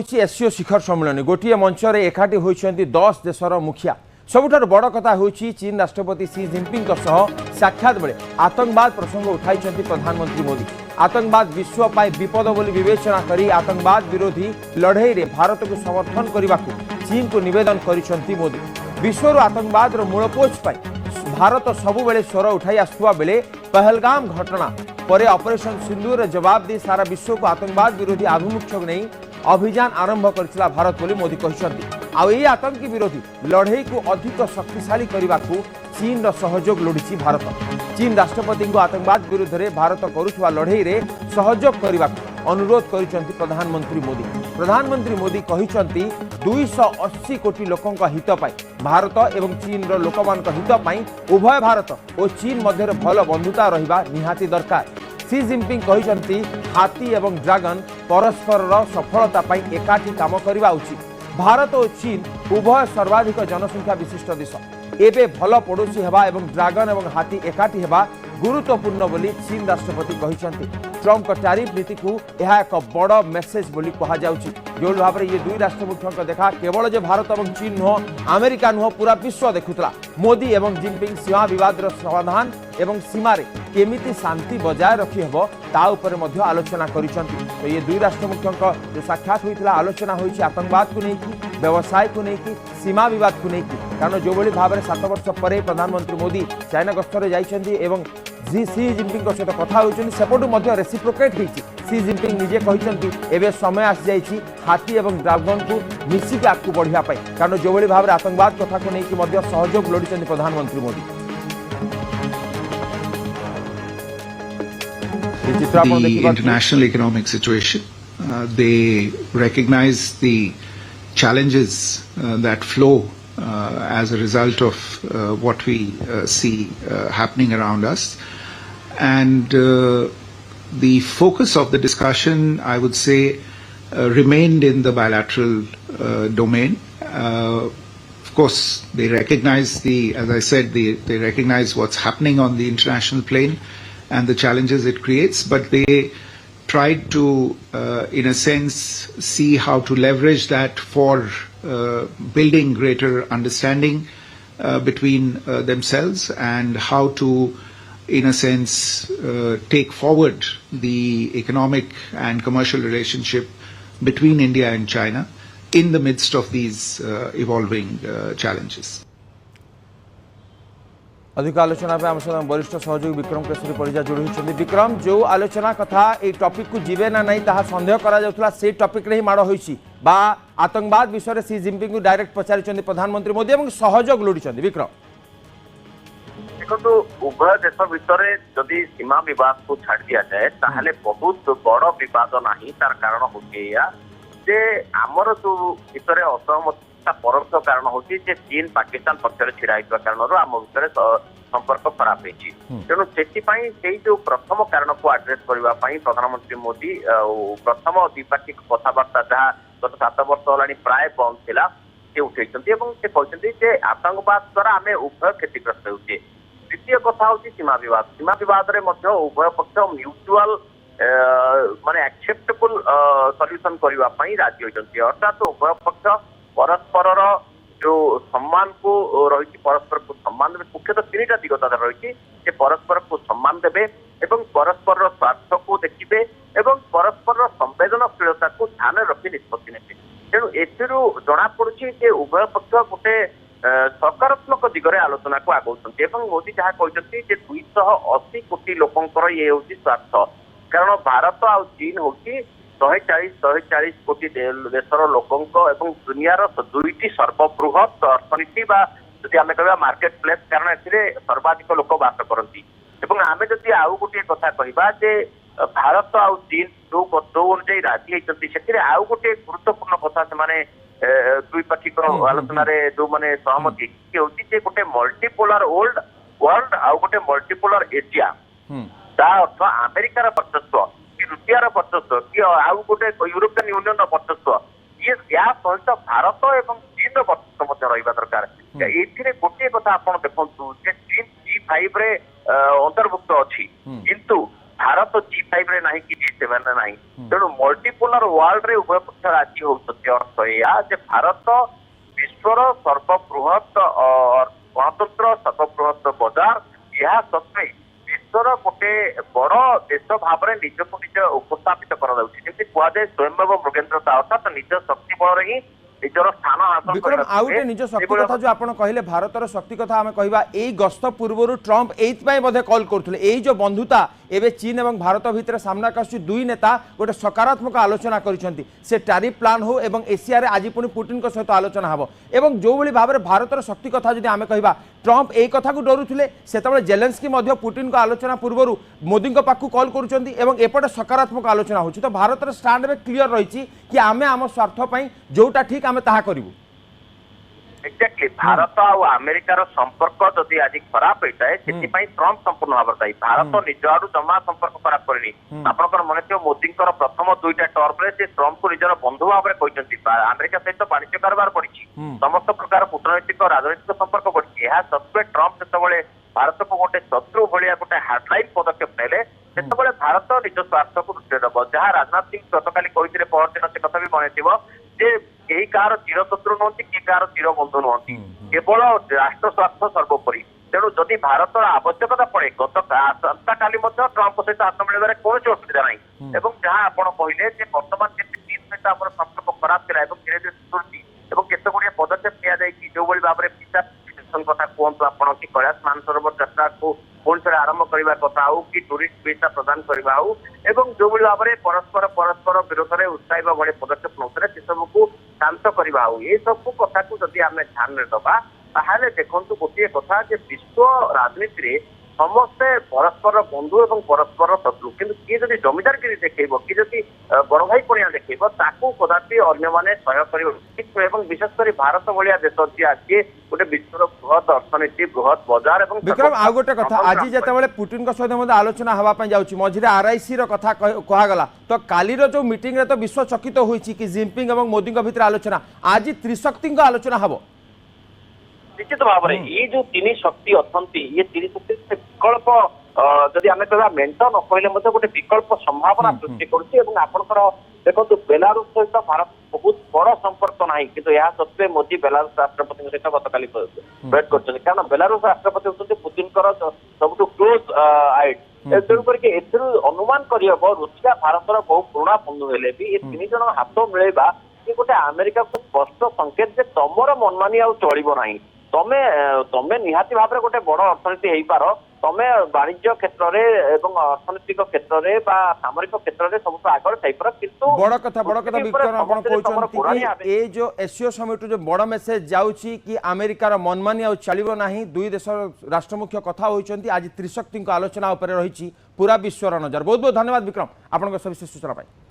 होइछि SCO शिखर सम्मेलन गोटे मंच में एकाठी होइछन्ति 10 देशर मुखिया। सबुठार बड़ कथा होइछि चीन राष्ट्रपति सी जिनपिंग साक्षात बेले आतंकवाद प्रसंग उठाइछन्ति प्रधानमंत्री मोदी। आतंकवाद विश्व पाई विपद बोली विवेचना करी आतंकवाद विरोधी लड़ाई रे भारत को समर्थन करने को चीन को निवेदन करिछन्ति मोदी। विश्वर आतंकवाद मूलपोछ पाई भारत सबुबले स्वर उठाई आसुवा बेले पहलगाम घटना पर ऑपरेशन सिंदूर जवाब दी सारा विश्व को आतंकवाद विरोधी आभिमुख्य नहीं अभियान आरंभ करथिला भारत बोली मोदी कहते। आई आतंकी विरोधी लड़ाई को अधिक शक्तिशाली करने को चीन रो सहयोग लोड़ी भारत। चीन राष्ट्रपति को आतंकवाद विरुद्ध रे भारत करुवा लड़ाई रे सहयोग करने को अनुरोध करिसेंति प्रधानमंत्री मोदी। प्रधानमंत्री मोदी कहते 280 कोटी लोकों हित पाई भारत एवं चीन रो लोकमान हित पाई उभय भारत और चीन मध्य भल बंधुता रहिबा निहाती दरकार। सी जिनपिंग कहते हाथी एवं ड्रैगन परस्पर सफलता पाई एकाठी काम करने उचित। भारत और चीन उभय सर्वाधिक जनसंख्या विशिष्ट देश एबे भल पड़ोशी हेबा एवं ड्रैगन एवं हाथी एकाठी हेबा गुरुत्वपूर्ण बोली चीन राष्ट्रपति कहते। ट्रम्प का टैरिफ नीति को यह एक बड़ मेसेज बोली कहा जाउछि। जो भाव में ये दुई राष्ट्र मुख्यों देखा केवल जो भारत और चीन नुह अमेरिका नुह पूरा विश्व देखुला मोदी एवं जिनपिंग सीमा विवाद समाधान एवं सीमार केमिति शांति बजाय रखी हेब ता उपर मध्य आलोचना करिसेंति। तो ये दुई राष्ट्र मुख्यों जो साक्षात होइतिला आलोचना होइछि आतंकवाद को लेकिन व्यवसाय को लेकिन सीमा विवाद को लेकिन कारण जो भाव में 7 वर्ष पर प्रधानमंत्री मोदी चाइना गस्तर जाइछन्ति एवं सी जिनपिंग सहित कथा होइछन्ति सेपटु मध्य रेसिप्रोकेट होइछि। सी जिनपिंग निजे कहते एवं समय आसी जाइछि हाथी एवं ड्रैगन को मिसिक आगू बढ़िया कारण जो भाव में आतंकवाद कथा को लेकिन सहयोग लोड़ी प्रधानमंत्री Modi. The international economic situation, they recognize the challenges that flow as a result of what we see happening around us, and the focus of the discussion, I would say, remained in the bilateral domain. Of course, they recognize as I said, they recognize what's happening on the international plane and the challenges it creates, but they tried to, in a sense, see how to leverage that for building greater understanding between themselves and how to, in a sense, take forward the economic and commercial relationship between India and China in the midst of these evolving challenges. अधिक आलोचना पे आम वरिष्ठ सहयोगी विक्रम केशरी परिजा जोड़ी होती। विक्रम जो आलोचना कथा ये टॉपिक को जीवे ना नहीं ताहा संदेह करा जाउथला से टॉपिक रे ही माड़ होइछि बा आतंकवाद विषय रे सी जिनपिंग को डायरेक्ट पचारिछन्ति प्रधानमंत्री मोदी एवं सहयोग लोड़िछन्ति। विक्रम देखो उभय देश भितर जदि सीमा विवाद को छाड़ दिया जाए ताहले बहुत बड़ विवाद नहीं तार कारण होछि जे हमर जो भितर असहमत परोक्ष कारण होची चीन पाकिस्तान पक्ष छिड़ा कारण आम भितर संपर्क खराब होती। तेणु से जो प्रथम कारण को आड्रेस करने प्रधानमंत्री मोदी प्रथम द्विपाक्षिक कथबार्ता जहाँ गत 7 वर्ष होलानी प्राय बंद थिला से उठेइछन्ति एवं से कहते आतंकवाद द्वारा आम उभय क्षतिग्रस्त होचे। द्वितीय कथा होची सीमा विवाद रे मध्य उभय पक्ष म्यूचुअल माने एक्सेप्टेबल सॉल्यूशन करने राजी होइछन्ति। अर्थात उभय पक्ष परस्पर जो सम्मान को रही परस्पर को सम्मान देवे मुख्यतः 3टा दिग रही परस्पर को सम्मान देवे एवं परस्पर स्वार्थ को देखिए एवं परस्पर संवेदनशीलता को ध्यान रखी निष्पत्ति ने। तेणु एथिरु जना पड़ुछि उभय पक्ष गोटे सकारात्मक दिगरे आलोचना को आगौछन्ति एवं मोदी जहाँ कहते 280 कोटी लोकंकर ये होछि स्वार्थ कारण भारत आ चीन होछि 140 कोटी देशर लोकों एवं दुनियार दुईटी सर्वबृहत अर्थनीति जदि आम कह मार्केट प्लेस कारण ए सर्वाधिक लोक बास करती आम जदि आउ गोटे कथा कहवा जे भारत आ चीन जो अनुजाई राजी होती से आउ गोटे गुरुत्वपूर्ण कथा से द्विपाक्षिक आलोचन जो मैंने सहमति होती गोटे मल्टीपोलार वर्ल्ड आउ गोटे मल्टीपोलार एशिया ता अर्थ अमेरिकार वर्चस्व रुषियार वर्चस्व कि आउ गोटे यूरोपियन यूनियन वर्चस्व ये या सहित भारत एवं चीन वर्चस्व रहा दरकार। ये गोटे कथा आप देखु चीन G5 रे अंतर्भुक्त अच्छी किंतु भारत G5 G5 रे नहीं कि G7 रे नहीं तेणु मल्टीपोलर वर्ल्ड रे उभय पक्ष राजी होउछथि अर्थ या जे भारत विश्वर सर्वबृहत गणतंत्र सर्वबृहत बजार यह सत्वे विश्वर गोटे बड़ देश भाव में निजक निज उपस्थापित करमती कहुए स्वयं मृगेन्द्रता अर्थात निज शक्ति बल ही निजर स्थान हासिल विक्रम आउ गोटे निज शक्ति कथा जो आपण कहले भारतर शक्ति कथा आम कहवा एई गस्त पूर्व ट्रम्प एइथपाई बोधे कॉल करथुले एई जो बंधुता एबे चीन एवं भारत भितर सामना कर दुई नेता गोटे सकारात्मक आलोचना करिसेंती से टैरिफ प्लान हो एवं एशिया रे आज पुणी पुटिन को सहित आलोचना हबो एवं जो भली भाबरे भारतर शक्ति कथा जदि आमे कहबा ट्रम्प एई कथा को डरुथुले सेतबेले जेलेंस्की मध्य पुटिन को आलोचना पूर्व मोदी को पाखु कॉल करुचंती एवं एपटे सकारात्मक आलोचना होची तो भारतर स्टैंड में क्लियर रहिछि कि आमे आम स्वार्थ पई जोटा ठीक आमे ताहा करिवु एक्जाक्टली भारत और अमेरिकार संपर्क जदि आज खराब होता है ट्रम्प संपूर्ण भाव दायी भारत निज आड़ जमा संपर्क खराब करनी आपंकर मन थी मोदी प्रथम दुईटा टर्म रे ट्रम्प को निजर बंधु भाव में कहते अमेरिका सहित वाणिज्य कारोबार बढ़ी समस्त प्रकार कूटनैतिक राजनैतिक संपर्क बढ़ी यह सत्वे ट्रम्प जिते भारत को गोटे शत्रु भाया गोटे हार्डलाइन पदक्षेप नेले सेतबेले भारत निज स्वार्थ को दृष्टि रख जहाँ राजनाथ सिंह गतकाली कहते परदिन से कथा भी मन जे केही कार चिर शत्रु नुहति कि कार चिर बंधु नुहति केवल राष्ट्र स्वार्थ सर्वोपरि तेणु जदि भारत आवश्यकता पड़े आसंता काली ट्रम्प सहित हाथ मिलवे कौन असुविधा नहीं जहाँ आप कहले बर्तमान चीन सहित आम संपर्क खराब था धीरे धीरे सुधुरी केते गुड़िया पदक्षेप नि जो भाव में वीजा कथा कहतु आप कि कैलाश मानसरोवर यात्रा को पुणी थे आरंभ करने कथा हो कि टूरिस्ट वीजा प्रदान करवा हो एवं जो भाव में परस्पर विरोध में उत्साह भाई पदक्षेप नौते से सबको शांत करवा हो ये सब कथा को जदि आम ध्यान में दबा ताहले देखु गोटे कथा विश्व राजनीति में समस्ते परस्पर बंधु और परस्पर शत्रु किंतु किए जब जमीदारगिरी देखो कि जब बड़ भाई पणिया देखो ताकू कदापि अन्य सहयोग विशेषकर भारत भाया देश अच्छी आज गोटे विश्वर बृहत अर्थनीति बृहत बजार विक्रम आउ गोटे कथा आज जितेबाला पुटिन सहित आलोचना हवाई जाऊँगी मझे आरआईसी कथा कहगला तो कालीर जो मीटिंग रे तो विश्व चकित होइछि कि जिनपिंग और मोदी भितर आलोचना आज त्रिशक्ति आलोचना हम निश्चित भाव में ये जो तीन शक्ति अच्छी ये तीन शक्ति विकल्प जदि आम कह मेट न कहले गोटे विकल्प संभावना सृष्टि कर देखो बेलारूस सहित भारत बहुत बड़ संपर्क ना कि यह सत्वे मोदी बेलारूस राष्ट्रपति सहित गतकाली भेट कर कारण बेलारूस राष्ट्रपति होती पुतिन सब क्लोज आइड तेणुक अनुमान करहब रुषिया भारतर बहु पुराणा बंधु हेले भी ये तीन जन हाथ मिलेगा ये गोटे अमेरिका को स्पष्ट संकेत जे तमर मनमानी आ चलिब ना तमें निहाती भाव में गोटे बड़ अर्थनीति हो पार तमें वाणिज्य क्षेत्र में अर्थनैतिक क्षेत्र में सामरिक क्षेत्र में सब आगे थैपर किंतु बड़ कथा विक्रम आपण कहउछंती कि ए जो एससीओ समिट जो बड़ मेसेज जाउची कि अमेरिकार मनमानी आ चलिबो नाही दुई देश राष्ट्रमुख्य कथा होइछंती आज त्रिशक्ति आलोचना ऊपर रही पूरा विश्वर नजर बहुत बहुत धन्यवाद विक्रम आपण सविशेष सूचना पाई।